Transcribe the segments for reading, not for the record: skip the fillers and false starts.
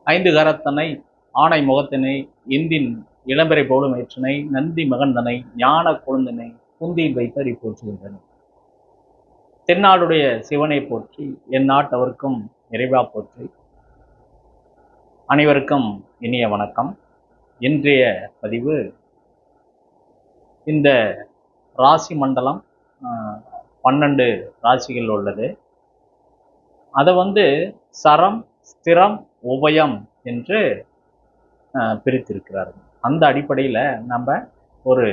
ஐந்து கரத்தனை ஆணை முகத்தினை இந்தின் இளம்பரை போலும் ஏற்றினை நந்தி மகந்தனை ஞான கொழுந்தனை குந்தியில் வைத்தறி போற்றுகின்றன. தென்னாடுடைய சிவனை போற்றி என் நாட்டவர்க்கும் இறைவா போற்றி. அனைவருக்கும் இனிய வணக்கம். இன்றைய பதிவு இந்த ராசி மண்டலம் 12 ராசிகள் உள்ளது. அதை சரம், ஸ்திரம், உபயம் என்று பிரித்திருக்கிறார்கள். அந்த அடிப்படையில் நம்ம ஒரு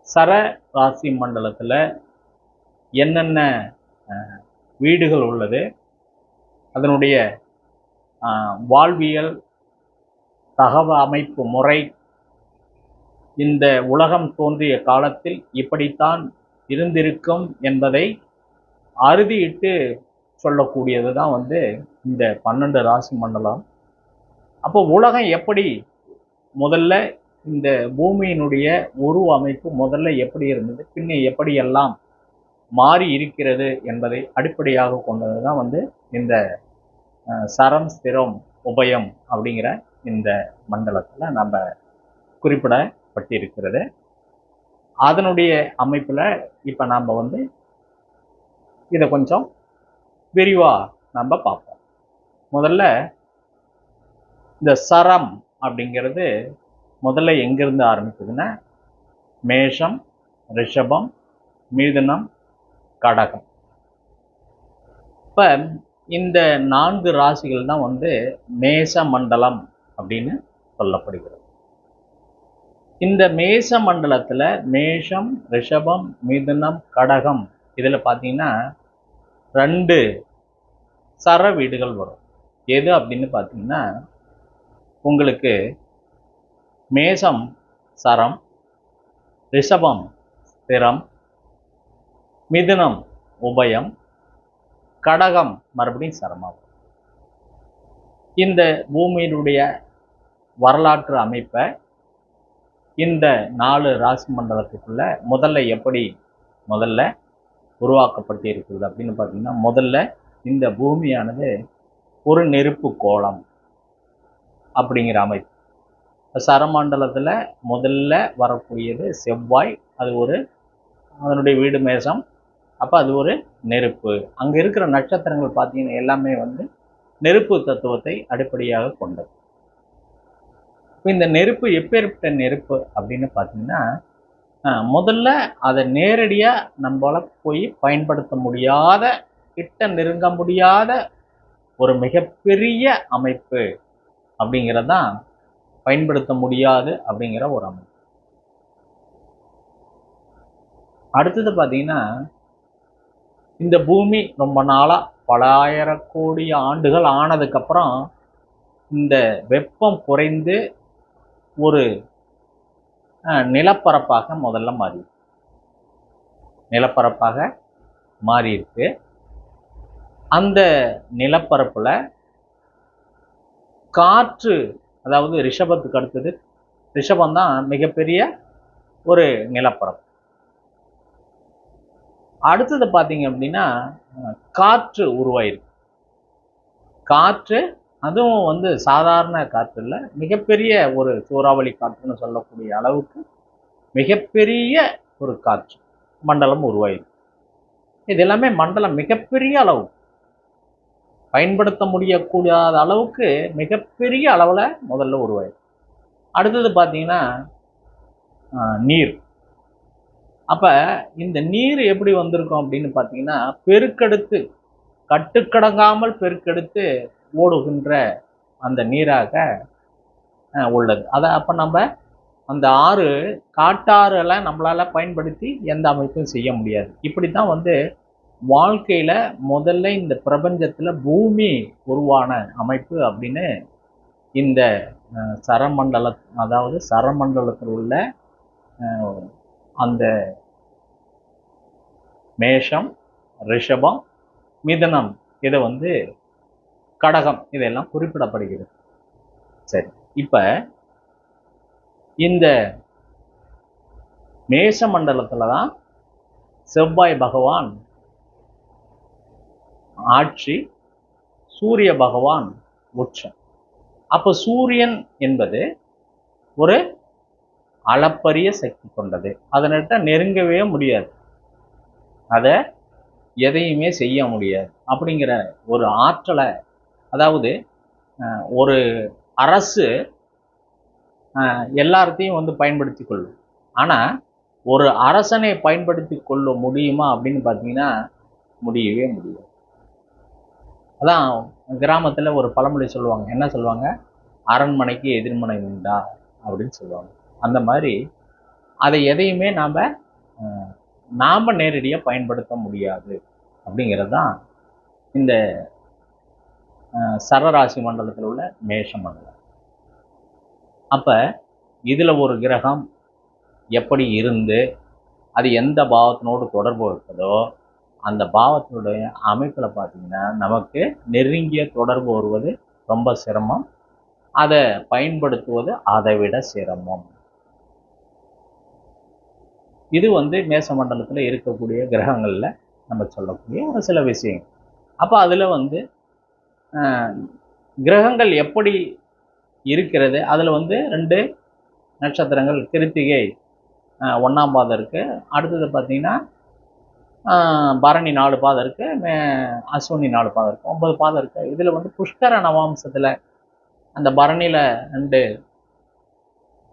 சர ராசி மண்டலத்தில் என்னென்ன வீடுகள் உள்ளது, அதனுடைய வாழ்வியல் தகவல் அமைப்பு முறை, இந்த உலகம் தோன்றிய காலத்தில் இப்படித்தான் இருந்திருக்கும் என்பதை அறுதியிட்டு சொல்லக்கூடியது தான் இந்த 12 ராசி மண்டலம். அப்போ உலகம் எப்படி முதல்ல இந்த பூமியினுடைய உருவ அமைப்பு முதல்ல எப்படி இருந்தது, பின்னே எப்படியெல்லாம் மாறி இருக்கிறது என்பதை அடிப்படையாக கொண்டது தான் இந்த சரம், ஸ்திரம், உபயம் அப்படிங்கிற இந்த மண்டலத்தில் நம்ம குறிப்பிடப்பட்டிருக்கிறது. அதனுடைய அமைப்பில் இப்போ நாம் இதை கொஞ்சம் விரிவாக நம்ம பார்ப்போம். முதல்ல இந்த சரம் அப்படிங்கிறது முதல்ல எங்கிருந்து ஆரம்பிக்குதுன்னா, மேஷம், ரிஷபம், மிதுனம், கடகம். இப்போ இந்த 4 ராசிகள் தான் மேஷ மண்டலம் அப்படின்னு சொல்லப்படுகிறது. இந்த மேஷ மண்டலத்தில் மேஷம், ரிஷபம், மிதுனம், கடகம் இதில் பார்த்தீங்கன்னா 2 சர வீடுகள் வரும். எது அப்படின்னு பார்த்தீங்கன்னா, உங்களுக்கு மேஷம் சரம், ரிஷபம் ஸ்திரம், மிதுனம் உபயம், கடகம் மறுபடியும் சரமாகும். இந்த பூமியினுடைய வரலாற்று அமைப்பை இந்த 4 ராசி மண்டலத்துக்குள்ள முதல்ல உருவாக்கப்பட்டு இருக்கிறது அப்படின்னு பார்த்தீங்கன்னா, முதல்ல இந்த பூமியானது ஒரு நெருப்பு கோளம் அப்படிங்கிற அமைப்பு. சரமண்டலத்தில் முதல்ல வரக்கூடியது செவ்வாய், அது அதனுடைய வீடு மேஷம். அப்போ அது ஒரு நெருப்பு. அங்கே இருக்கிற நட்சத்திரங்கள் பார்த்தீங்கன்னா எல்லாமே நெருப்பு தத்துவத்தை அடிப்படையாக கொண்டது. இந்த நெருப்பு எப்பேற்பட்ட நெருப்பு அப்படின்னு பார்த்தீங்கன்னா, முதல்ல அதை நேரடியாக நம்மளால போய் பயன்படுத்த முடியாத, கிட்ட நெருங்க முடியாத ஒரு மிகப்பெரிய அமைப்பு அப்படிங்கிறதான் பயன்படுத்த முடியாது அப்படிங்கிற ஒரு அமைப்பு. அடுத்தது பார்த்தீங்கன்னா, இந்த பூமி ரொம்ப நாளாக பல ஆயிரம் கோடி ஆண்டுகள் ஆனதுக்கப்புறம் இந்த வெப்பம் குறைந்து ஒரு நிலப்பரப்பாக முதல்ல மாறியிருக்கு. அந்த நிலப்பரப்புல காற்று, அதாவது ரிஷபத்துக்கு அடுத்தது ரிஷபம் தான் மிகப்பெரிய ஒரு நிலப்பரப்பு. அடுத்தது பார்த்தீங்க அப்படின்னா காற்று உருவாயிருக்கு. காற்று அதுவும் சாதாரண காற்று இல்லை, மிகப்பெரிய ஒரு சூறாவளி காற்றுன்னு சொல்லக்கூடிய அளவுக்கு மிகப்பெரிய ஒரு காற்று மண்டலம் உருவாயிருக்கு. இது எல்லாமே மண்டலம் மிகப்பெரிய அளவு, பயன்படுத்த முடியக்கூடாத அளவுக்கு மிகப்பெரிய அளவில் முதல்ல உருவாயிருக்கு. அடுத்தது பார்த்தீங்கன்னா நீர். அப்போ இந்த நீர் எப்படி வந்திருக்கும் அப்படின்னு பார்த்தீங்கன்னா, பெருக்கெடுத்து கட்டுக்கடங்காமல் பெருக்கெடுத்து ஓடுகின்ற அந்த நீராக உள்ளது. அதை அப்போ நம்ம அந்த ஆறு, காட்டாறு எல்லாம் நம்மளால பயன்படுத்தி எந்த அமைப்பும் செய்ய முடியாது. இப்படித்தான் வாழ்க்கையில முதல்ல இந்த பிரபஞ்சத்துல பூமி உருவான அமைப்பு அப்படின்னு இந்த சரமண்டலத்தில் உள்ள அந்த மேஷம், ரிஷபம், மிதுனம், இதை கடகம் இதெல்லாம் குறிப்பிடப்படுகிறது. சரி, இப்ப இந்த மேஷ மண்டலத்துல தான் செவ்வாய் பகவான் ஆட்சி, சூரிய பகவான் உச்சம். அப்போ சூரியன் என்பது ஒரு அளப்பரிய சக்தி கொண்டது. அதனிட்ட நெருங்கவே முடியாது, அதை எதையுமே செய்ய முடியாது அப்படிங்கிற ஒரு ஆற்றலை, அதாவது ஒரு அரசு எல்லாத்தையும் வந்து பயன்படுத்தி கொள்ளும். ஆனால் ஒரு அரசனை பயன்படுத்தி கொள்ள முடியுமா அப்படின்னு பார்த்தீங்கன்னா முடியவே முடியாது. அதான் கிராமத்தில் ஒரு பழமொழி சொல்லுவாங்க. என்ன சொல்லுவாங்க? அரண்மனைக்கு எதிர்மனை உண்டா அப்படின்னு சொல்லுவாங்க. அந்த மாதிரி அதை எதையுமே நாம் நேரடியாக பயன்படுத்த முடியாது அப்படிங்கிறது தான் இந்த சரராசி மண்டலத்தில் உள்ள மேஷ மண்டலம். அப்போ இதில் ஒரு கிரகம் எப்படி இருந்து அது எந்த பாவத்தினோடு தொடர்பு இருக்குதோ அந்த பாவத்தினுடைய அமைப்பில் பார்த்தீங்கன்னா நமக்கு நெருங்கிய தொடர்பு வருவது ரொம்ப சிரமம், அதை பயன்படுத்துவது அதை விட சிரமம். இது வந்து மேச மண்டலத்தில் இருக்கக்கூடிய கிரகங்களில் நம்ம சொல்லக்கூடிய ஒரு சில விஷயங்கள். அப்போ அதில் வந்து கிரகங்கள் எப்படி இருக்கிறது, அதில் வந்து 2 நட்சத்திரங்கள் கிருத்திகை 1ஆம் பாதம் இருக்குது. அடுத்தது பார்த்திங்கன்னா பரணி 4 பாதம் இருக்குது, அஸ்வினி 4 பாதம் இருக்குது, 9 பாதம் இருக்குது. இதில் வந்து புஷ்கர நவாம்சத்தில் அந்த பரணியில் 2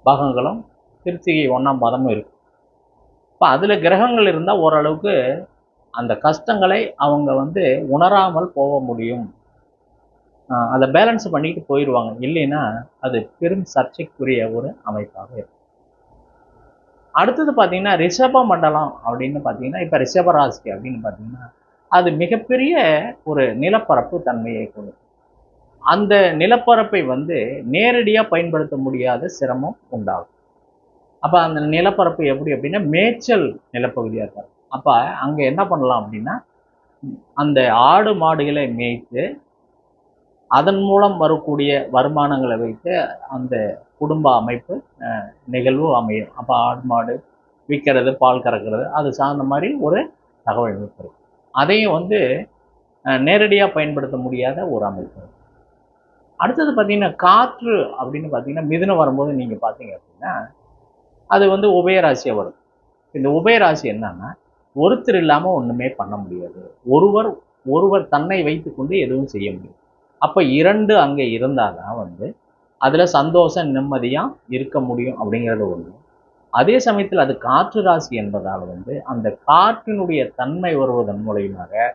பாகங்களும் கிருத்திகை 1ஆம் பாதமும் இருக்குது. இப்போ அதில் கிரகங்கள் இருந்தால் ஓரளவுக்கு அந்த கஷ்டங்களை அவங்க வந்து உணராமல் போக முடியும், அதை பேலன்ஸ் பண்ணிட்டு போயிடுவாங்க. இல்லைன்னா அது பெரும் சர்ச்சைக்குரிய ஒரு அமைப்பாக இருக்கும். அடுத்தது பார்த்தீங்கன்னா ரிஷப மண்டலம் அப்படின்னு பார்த்தீங்கன்னா, இப்போ ரிஷப ராசி அப்படின்னு பார்த்தீங்கன்னா அது மிகப்பெரிய ஒரு நிலப்பரப்பு தன்மையை கொண்டு, அந்த நிலப்பரப்பை வந்து நேரடியாக பயன்படுத்த முடியாத சிரமம் உண்டாகும். அப்போ அந்த நிலப்பரப்பு எப்படி அப்படின்னா மேய்ச்சல் நிலப்பகுதியாக இருக்கும். அப்போ அங்கே என்ன பண்ணலாம் அப்படின்னா அந்த ஆடு மாடுகளை மேய்த்து அதன் மூலம் வரக்கூடிய வருமானங்களை வைத்து அந்த குடும்ப அமைப்பு நிகழ்வு அமையும். அப்போ ஆடு மாடு விற்கிறது, பால் கறக்கிறது, அது சார்ந்த மாதிரி ஒரு தகவல் அமைப்பு இருக்குது. அதையும் வந்து நேரடியாக பயன்படுத்த முடியாத ஒரு அமைப்பு. அடுத்தது பார்த்தீங்கன்னா காற்று அப்படின்னு பார்த்தீங்கன்னா மிதுனம் வரும்போது நீங்கள் பார்த்தீங்க அப்படின்னா அது வந்து உபயராசியாக வரும். இந்த உபயராசி என்னன்னா ஒருத்தர் இல்லாமல் ஒன்றுமே பண்ண முடியாது, ஒருவர் தன்னை வைத்து கொண்டு எதுவும் செய்ய முடியும். அப்போ 2 அங்கே இருந்தால் தான் வந்து அதில் சந்தோஷம் நிம்மதியாக இருக்க முடியும் அப்படிங்கிறது ஒன்று. அதே சமயத்தில் அது காற்று ராசி என்பதால் வந்து அந்த காற்றினுடைய தன்மை வருவதன் மூலமாக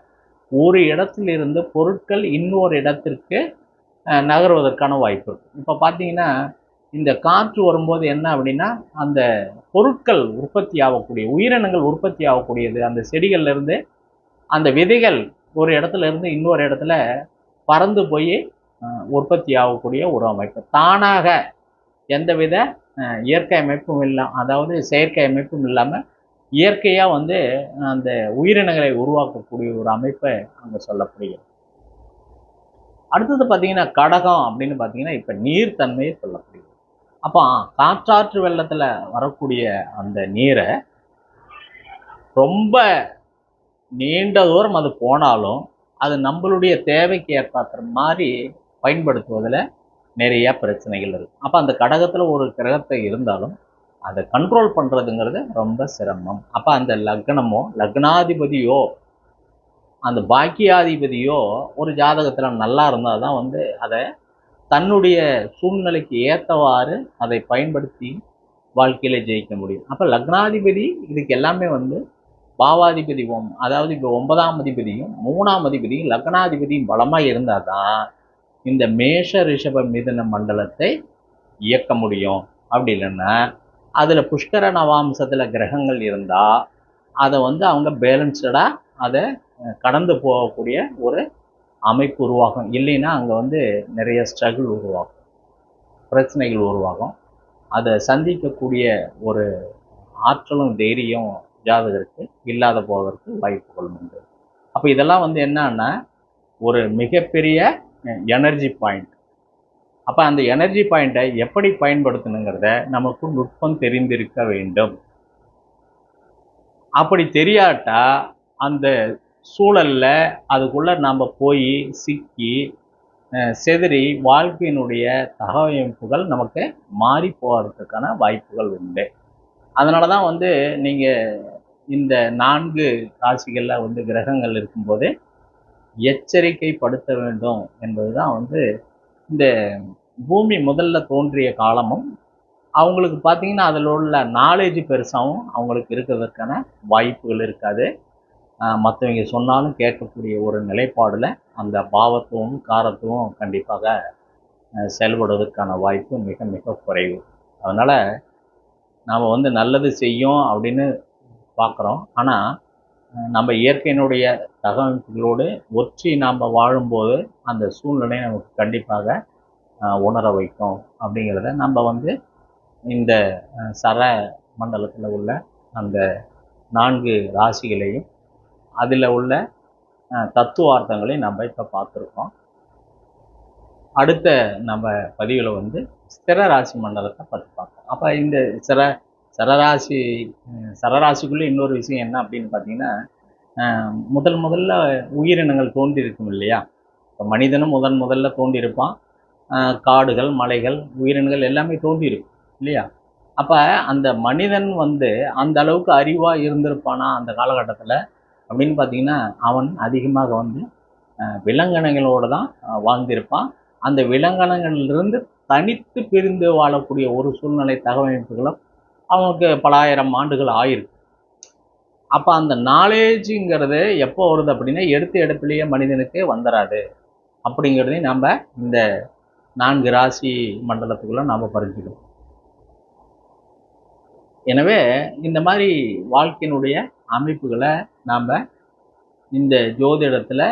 ஒரு இடத்திலிருந்து பொருட்கள் இன்னொரு இடத்திற்கு நகர்வதற்கான வாய்ப்பு இருக்குது. இப்போ பார்த்தீங்கன்னா இந்த காற்று வரும்போது என்ன அப்படின்னா அந்த பொருட்கள் உற்பத்தி ஆகக்கூடிய, உயிரினங்கள் உற்பத்தி ஆகக்கூடியது, அந்த செடிகள்லேருந்து அந்த விதைகள் ஒரு இடத்துல இருந்து இன்னொரு இடத்துல பறந்து போய் உற்பத்தி ஆகக்கூடிய ஒரு அமைப்பு. தானாக எந்தவித இயற்கை அமைப்பும் இல்லாமல், அதாவது செயற்கை அமைப்பும் இல்லாமல் இயற்கையாக வந்து அந்த உயிரினங்களை உருவாக்கக்கூடிய ஒரு அமைப்பை அங்கே சொல்லப்படுகிறது. அடுத்தது பார்த்தீங்கன்னா கடகம் அப்படின்னு பார்த்தீங்கன்னா இப்போ நீர்த்தன்மையை சொல்லப்படுகிறது. அப்போ காற்றாற்று வெள்ளத்தில் வரக்கூடிய அந்த நீரை ரொம்ப நீண்ட தூரம் அது போனாலும் அது நம்மளுடைய தேவைக்கு ஏற்பாற்ற மாதிரி பயன்படுத்துவதில் நிறைய பிரச்சனைகள் இருக்குது. அப்போ அந்த கடகத்தில் ஒரு கிரகத்தை இருந்தாலும் அதை கண்ட்ரோல் பண்ணுறதுங்கிறது ரொம்ப சிரமம். அப்போ அந்த லக்னமோ லக்னாதிபதியோ அந்த பாக்கியாதிபதியோ ஒரு ஜாதகத்தில் நல்லா இருந்தால் தான் வந்து அதை தன்னுடைய சூழ்நிலைக்கு ஏற்றவாறு அதை பயன்படுத்தி வாழ்க்கையில் ஜெயிக்க முடியும். அப்போ லக்னாதிபதி இதுக்கு எல்லாமே வந்து பாவாதிபதி அதாவது இப்போ 9ஆம் அதிபதியும் 3ஆம் அதிபதியும் லக்னாதிபதியும் பலமாக இருந்தால் தான் இந்த மேஷ ரிஷப மிதுன மண்டலத்தை இயக்க முடியும். அப்படி இல்லைன்னா அதில் புஷ்கர நவாம்சத்தில் கிரகங்கள் இருந்தால் அதை வந்து அவங்க பேலன்ஸ்டாக அதை கடந்து போகக்கூடிய ஒரு அமைப்பு உருவாகும். இல்லைன்னா அங்கே வந்து நிறைய ஸ்ட்ரகிள் உருவாகும், பிரச்சனைகள் உருவாகும். அதை சந்திக்கக்கூடிய ஒரு ஆற்றலும் தைரியம் ஜாதகருக்கு இல்லாத போவதற்கு வாய்ப்புகள் உண்டு. அப்போ இதெல்லாம் வந்து என்னன்னா ஒரு மிகப்பெரிய எனர்ஜி பாயிண்ட். அப்போ அந்த எனர்ஜி பாயிண்ட்டை எப்படி பயன்படுத்தணுங்கிறத நமக்கு நுட்பம் தெரிந்திருக்க வேண்டும். அப்படி தெரியாட்டா அந்த சூழலில் அதுக்குள்ளே நம்ம போய் சிக்கி செதறி வாழ்க்கையினுடைய தகவமைப்புகள் நமக்கு மாறி போகிறதுக்கான வாய்ப்புகள் உண்டு. அதனால தான் வந்து நீங்கள் இந்த 4 ராசிகளில் வந்து கிரகங்கள் இருக்கும்போது எச்சரிக்கைப்படுத்த வேண்டும் என்பது தான் வந்து இந்த பூமி முதல்ல தோன்றிய காலமும் அவங்களுக்கு பார்த்தீங்கன்னா அதில் உள்ள நாலேஜ் பெருசாகவும் அவங்களுக்கு இருக்கிறதுக்கான வாய்ப்புகள் இருக்காது. மற்றவங்க சொன்னாலும் கேட்கக்கூடிய ஒரு நிலைப்பாடில் அந்த பாவத்துவம் காரத்துவம் கண்டிப்பாக செயல்படுவதற்கான வாய்ப்பு மிக மிக குறைவு. அதனால் நாம் வந்து நல்லது செய்யும் அப்படின்னு பார்க்குறோம். ஆனால் நம்ம இயற்கையினுடைய தகவமைப்புகளோடு ஒற்றி நாம் வாழும்போது அந்த சூழ்நிலை நமக்கு கண்டிப்பாக உணர வைக்கும். அப்படிங்கிறத நம்ம வந்து இந்த சர மண்டலத்தில் உள்ள அந்த 4 ராசிகளையும் அதில் உள்ள தத்துவார்த்தங்களையும் நம்ம இப்போ பார்த்துருக்கோம். அடுத்த நம்ம பதிவில் வந்து ஸ்திர ராசி மண்டலத்தை பற்றி பார்ப்போம். அப்போ இந்த சரராசிக்குள்ளே இன்னொரு விஷயம் என்ன அப்படின்னு பார்த்தீங்கன்னா, முதல்ல உயிரினங்கள் தோன்றியிருக்கும் இல்லையா? இப்போ மனிதனும் முதல்ல தோன்றியிருப்பான். காடுகள், மலைகள், உயிரினங்கள் எல்லாமே தோன்றியிருக்கும் இல்லையா? அப்போ அந்த மனிதன் வந்து அந்த அளவுக்கு அறிவாக இருந்திருப்பானா அந்த காலகட்டத்தில் அப்படின்னு பார்த்தீங்கன்னா, அவன் அதிகமாக வந்து விலங்கினங்களோடு தான் வாழ்ந்திருப்பான். அந்த விலங்கினங்களிலிருந்து தனித்து பிரிந்து வாழக்கூடிய ஒரு சூழ்நிலை தகவமைப்புகளும் அவனுக்கு பல ஆயிரம் ஆண்டுகள் ஆயிருக்கு. அப்போ அந்த நாலேஜுங்கிறது எப்போ வருது அப்படின்னா, எடுத்த இடத்துலையே மனிதனுக்கு வந்துடாது அப்படிங்கிறதையும் நம்ம இந்த 4 ராசி மண்டலத்துக்குள்ள நாம் பறிஞ்சுக்கணும். எனவே இந்த மாதிரி வாழ்க்கையினுடைய அமைப்புகளை நாம் இந்த ஜோதிடத்தில்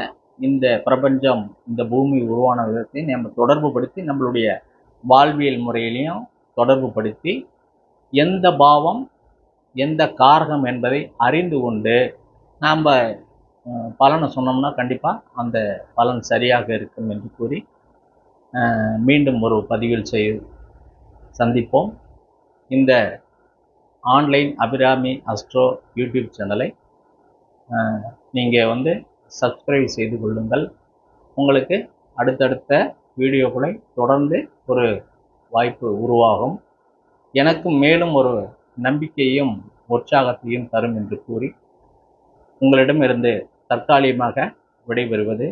இந்த பிரபஞ்சம் இந்த பூமி உருவான விதத்தை நம்ம தொடர்பு படுத்தி நம்மளுடைய வாழ்வியல் முறையிலையும் தொடர்பு படுத்தி எந்த பாவம் எந்த காரகம் என்பதை அறிந்து கொண்டு நாம் பலனை சொன்னோம்னா கண்டிப்பாக அந்த பலன் சரியாக இருக்கும் என்று கூறி மீண்டும் ஒரு பதிவில் சந்திப்போம். இந்த ஆன்லைன் அபிராமி அஸ்ட்ரோ யூடியூப் சேனலை நீங்கள் வந்து சப்ஸ்கிரைப் செய்து கொள்ளுங்கள். உங்களுக்கு அடுத்தடுத்த வீடியோக்களை தொடர்ந்து ஒரு வாய்ப்பு உருவாகும். எனக்கு மேலும் ஒரு நம்பிக்கையும் உற்சாகத்தையும் தரும் என்று கூறி உங்களிடமிருந்து தற்காலிகமாக விடைபெறுவது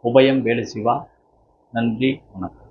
உபயம் வேலுசிவா. நன்றி, வணக்கம்.